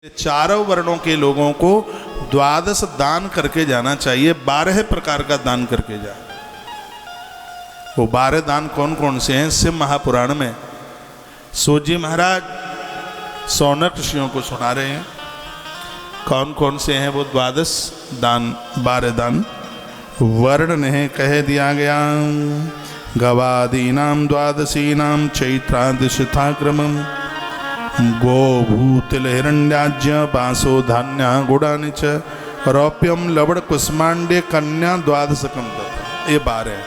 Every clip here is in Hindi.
चारों वर्णों के लोगों को द्वादश दान करके जाना चाहिए। 12 प्रकार का दान करके जा। वो 12 दान कौन कौन से हैं? शिव महापुराण में सूजी महाराज सौनक ऋषियों को सुना रहे हैं कौन कौन से हैं वो द्वादश दान, 12 दान। वर्ण ने कह दिया गया। गवादीनाम द्वादशीनाम चैत्रादिशथाक्रमम गो भूतिल हिरण्याज्य पासो धान्य गुड़ानि च रौप्यम लवण कुष्मांडे कन्या द्वादशकम दत्त। ये 12 है।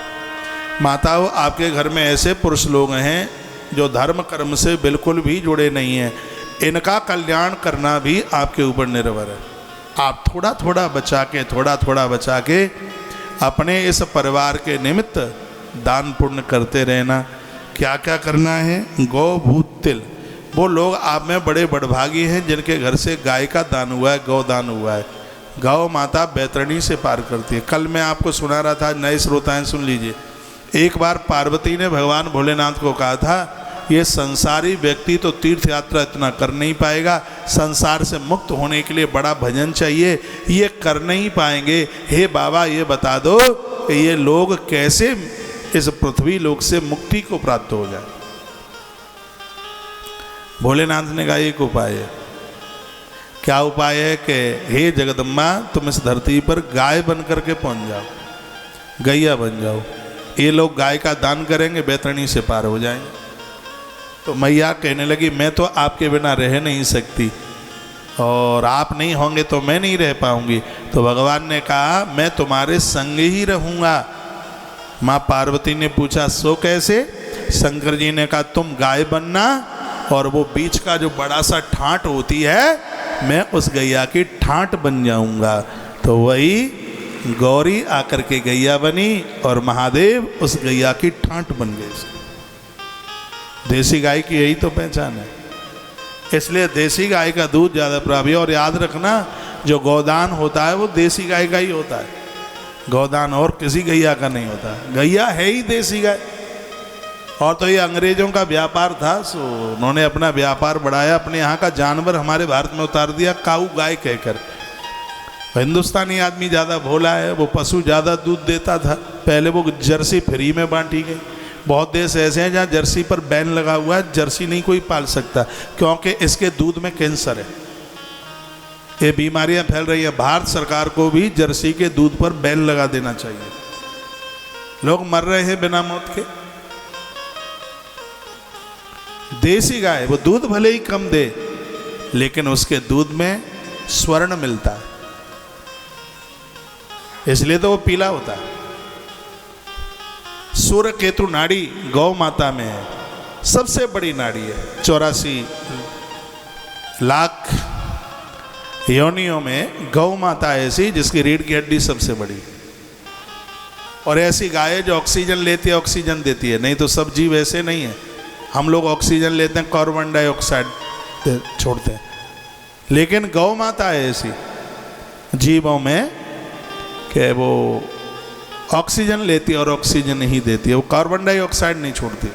माताओं, आपके घर में ऐसे पुरुष लोग हैं जो धर्म कर्म से बिल्कुल भी जुड़े नहीं हैं, इनका कल्याण करना भी आपके ऊपर निर्भर है। आप थोड़ा थोड़ा बचा के अपने इस परिवार के निमित्त दान पुण्य करते रहना। क्या क्या करना है? गौ भूत तिल, वो लोग आप में बड़े बड़भागी हैं जिनके घर से गाय का दान हुआ है, गौ दान हुआ है। गौ माता बैतरणी से पार करती है। कल मैं आपको सुना रहा था, नए श्रोताएं सुन लीजिए। एक बार पार्वती ने भगवान भोलेनाथ को कहा था, ये संसारी व्यक्ति तो तीर्थ यात्रा इतना कर नहीं पाएगा, संसार से मुक्त होने के लिए बड़ा भजन चाहिए, ये कर नहीं पाएंगे। हे बाबा, ये बता दो कि ये लोग कैसे इस पृथ्वी लोक से मुक्ति को प्राप्त हो जाए। भोलेनाथ ने कहा एक उपाय है। क्या उपाय है? कि हे जगदम्बा, तुम इस धरती पर गाय बन करके पहुंच जाओ, गैया बन जाओ। ये लोग गाय का दान करेंगे, बैतरणी से पार हो जाएंगे। तो मैया कहने लगी, मैं तो आपके बिना रह नहीं सकती और आप नहीं होंगे तो मैं नहीं रह पाऊंगी। तो भगवान ने कहा, मैं तुम्हारे संग ही रहूंगा। माँ पार्वती ने पूछा, सो कैसे? शंकर जी ने कहा, तुम गाय बनना और वो बीच का जो बड़ा सा ठाट होती है, मैं उस गैया की ठाट बन जाऊंगा। तो वही गौरी आकर के गैया बनी और महादेव उस गैया की ठाट बन गए। देसी गाय की यही तो पहचान है। इसलिए देसी गाय का दूध ज़्यादा प्रभावी। और याद रखना, जो गौदान होता है वो देसी गाय का ही होता है, गौदान और किसी गैया का नहीं होता। गैया है ही देसी गाय। और तो ये अंग्रेजों का व्यापार था, सो उन्होंने अपना व्यापार बढ़ाया, अपने यहाँ का जानवर हमारे भारत में उतार दिया काऊ गाय कहकर। हिंदुस्तानी आदमी ज़्यादा भोला है, वो पशु ज़्यादा दूध देता था। पहले वो जर्सी फ्री में बांटी गई। बहुत देश ऐसे हैं जहाँ जर्सी पर बैन लगा हुआ है, जर्सी नहीं कोई पाल सकता क्योंकि इसके दूध में कैंसर है, ये बीमारियां फैल रही हैं। भारत सरकार को भी जर्सी के दूध पर बैन लगा देना चाहिए। लोग मर रहे हैं बिना मौत के। देसी गाय, वो दूध भले ही कम दे लेकिन उसके दूध में स्वर्ण मिलता है, इसलिए तो वो पीला होता है। सूर्य केतु नाड़ी गौ माता में है, सबसे बड़ी नाड़ी है। 84 लाख योनियों में गौ माता ऐसी जिसकी रीढ़ की हड्डी सबसे बड़ी। और ऐसी गाय जो ऑक्सीजन लेती है, ऑक्सीजन देती है। नहीं तो सब जीव ऐसे नहीं है। हम लोग ऑक्सीजन लेते हैं, कार्बन डाइऑक्साइड छोड़ते हैं, लेकिन गौ माता है ऐसी जीवों में कि वो ऑक्सीजन लेती है और ऑक्सीजन ही देती है, वो कार्बन डाइऑक्साइड नहीं छोड़ती।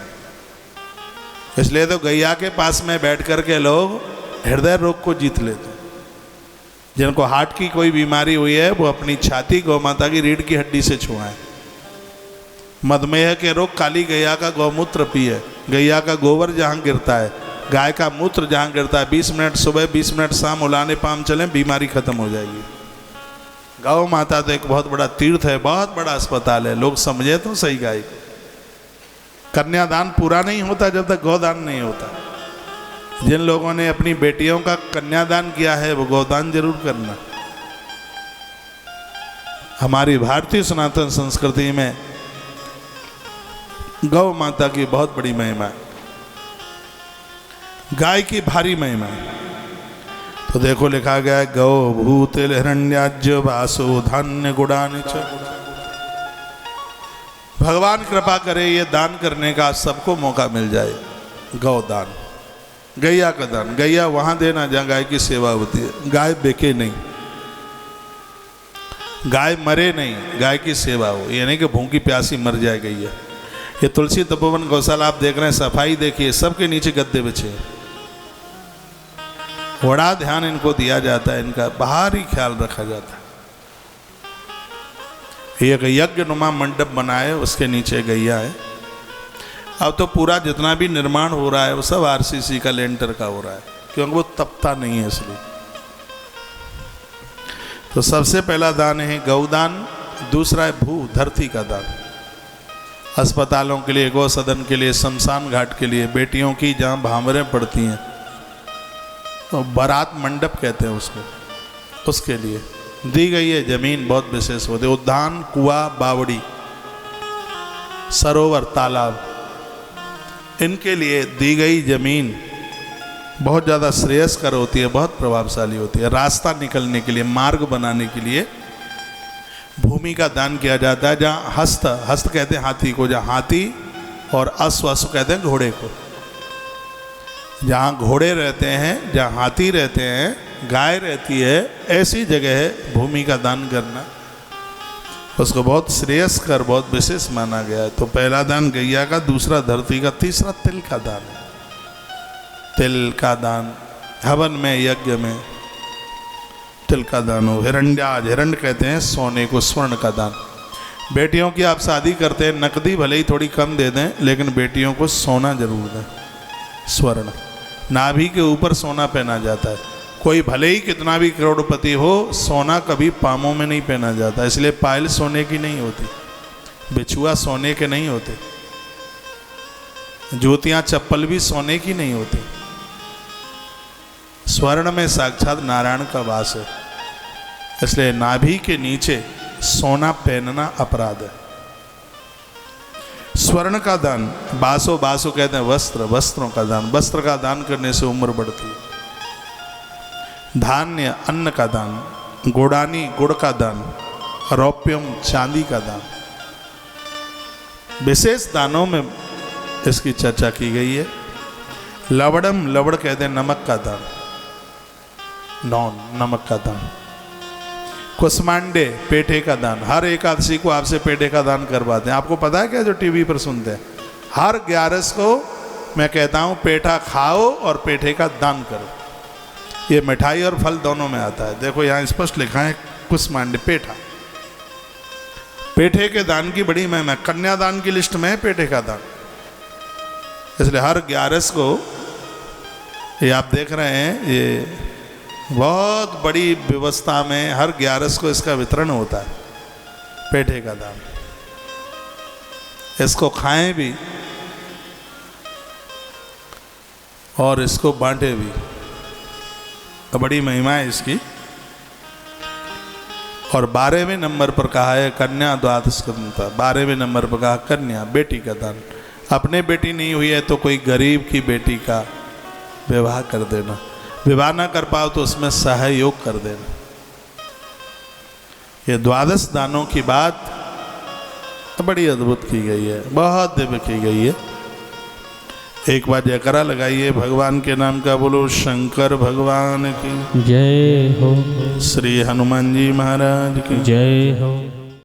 इसलिए तो गैया के पास में बैठ कर के लोग हृदय रोग को जीत लेते हैं। जिनको हार्ट की कोई बीमारी हुई है वो अपनी छाती गौ माता की रीढ़ की हड्डी से छुआएं। मधुमेह के रोग काली गैया का गौमूत्र पिए। गैया का गोबर जहाँ गिरता है, गाय का मूत्र जहाँ गिरता है, 20 मिनट सुबह 20 मिनट शाम उलाने पाम चलें, बीमारी खत्म हो जाएगी। गौ माता तो एक बहुत बड़ा तीर्थ है, बहुत बड़ा अस्पताल है। लोग समझे तो सही। गाय कन्यादान पूरा नहीं होता जब तक गौदान नहीं होता। जिन लोगों ने अपनी बेटियों का कन्यादान किया है वो गौदान जरूर करना। हमारी भारतीय सनातन संस्कृति में गौ माता की बहुत बड़ी महिमा है, गाय की भारी महिमा है। तो देखो लिखा गया है, गौ भूतिल हिरण्याज्य वासो धान्य गुड़ानि च। भगवान कृपा करे ये दान करने का सबको मौका मिल जाए। गौ दान, गैया का दान। गैया वहां देना जहां गाय की सेवा होती है। गाय बेके नहीं, गाय मरे नहीं, गाय की सेवा हो। ये नहीं कि भूखी प्यासी मर जाए गैया। ये तुलसी तपोवन गौशाला आप देख रहे हैं, सफाई देखिए, सबके नीचे गद्दे बिछे। बड़ा ध्यान इनको दिया जाता है, इनका बाहरी ख्याल रखा जाता है। एक यज्ञ नुमा मंडप बनाए, उसके नीचे गैया है। अब तो पूरा जितना भी निर्माण हो रहा है वो सब आरसीसी का लेंटर का हो रहा है, क्योंकि वो तपता नहीं है इसलिए। तो सबसे पहला दान है गौदान, दूसरा है भू धरती का दान। अस्पतालों के लिए, गौ सदन के लिए, शमशान घाट के लिए, बेटियों की जहाँ भांवरें पड़ती हैं तो बारात मंडप कहते हैं उसको, उसके लिए दी गई है जमीन। बहुत विशेष होती है। उद्यान, कुआं, बावड़ी, सरोवर, तालाब, इनके लिए दी गई जमीन बहुत ज़्यादा श्रेयस्कर होती है, बहुत प्रभावशाली होती है। रास्ता निकलने के लिए, मार्ग बनाने के लिए भूमि का दान किया जाता है। जहाँ हस्त, हस्त कहते हैं हाथी को, जहाँ हाथी, और अश्व, अश्व कहते हैं घोड़े को। जहाँ घोड़े रहते हैं, जहाँ हाथी रहते हैं, गाय रहती है, ऐसी जगह है भूमि का दान करना, उसको बहुत श्रेयस्कर, बहुत विशेष माना गया है। तो पहला दान गैया का, दूसरा धरती का, तीसरा तिल का दान है। तिल का दान हवन में, यज्ञ में तिल का दान हो। हिरण्याज, हिरण्य कहते हैं सोने को, स्वर्ण का दान। बेटियों की आप शादी करते हैं, नकदी भले ही थोड़ी कम दे दें, लेकिन बेटियों को सोना जरूर दें, स्वर्ण। नाभि के ऊपर सोना पहना जाता है। कोई भले ही कितना भी करोड़पति हो, सोना कभी पामों में नहीं पहना जाता, इसलिए पायल सोने की नहीं होती, बिछुआ सोने के नहीं होते, जूतियां चप्पल भी सोने की नहीं होती। स्वर्ण में साक्षात नारायण का वास है, इसलिए नाभि के नीचे सोना पहनना अपराध है। स्वर्ण का दान, बासो, बासो कहते हैं वस्त्र, वस्त्रों का दान। वस्त्र का दान करने से उम्र बढ़ती है। धान्य, अन्न का दान। गुड़ानी, गुड़ का दान। रौप्यम, चांदी का दान। विशेष दानों में इसकी चर्चा की गई है। लवड़म, लवड़ कहते हैं नमक का दान, नॉन, नमक का दान। कुसमांडे, पेठे का दान। हर एकादशी को आपसे पेठे का दान करवाते हैं। आपको पता है क्या, जो टीवी पर सुनते हैं, हर 11 को मैं कहता हूँ पेठा खाओ और पेठे का दान करो। ये मिठाई और फल दोनों में आता है। देखो यहाँ स्पष्ट लिखा है कुसमांडे, पेठा। पेठे के दान की बड़ी महिमा। कन्यादान की लिस्ट में है पेठे का दान, इसलिए हर 11 को, ये आप देख रहे हैं, ये बहुत बड़ी व्यवस्था में हर 11 को इसका वितरण होता है, पेठे का दान। इसको खाएं भी और इसको बांटे भी, तो बड़ी महिमा है इसकी। और 12वें नंबर पर कहा है कन्या द्वादश करता। 12वें नंबर पर कहा कन्या, बेटी का दान। अपने बेटी नहीं हुई है तो कोई गरीब की बेटी का विवाह कर देना। विवाह ना कर पाओ तो उसमें सहयोग कर देना। ये द्वादश दानों की बात बड़ी अद्भुत की गई है, बहुत दिव्य की गई है। एक बार जयकारा लगाइए भगवान के नाम का। बोलो शंकर भगवान की जय हो, श्री हनुमान जी महाराज की जय हो।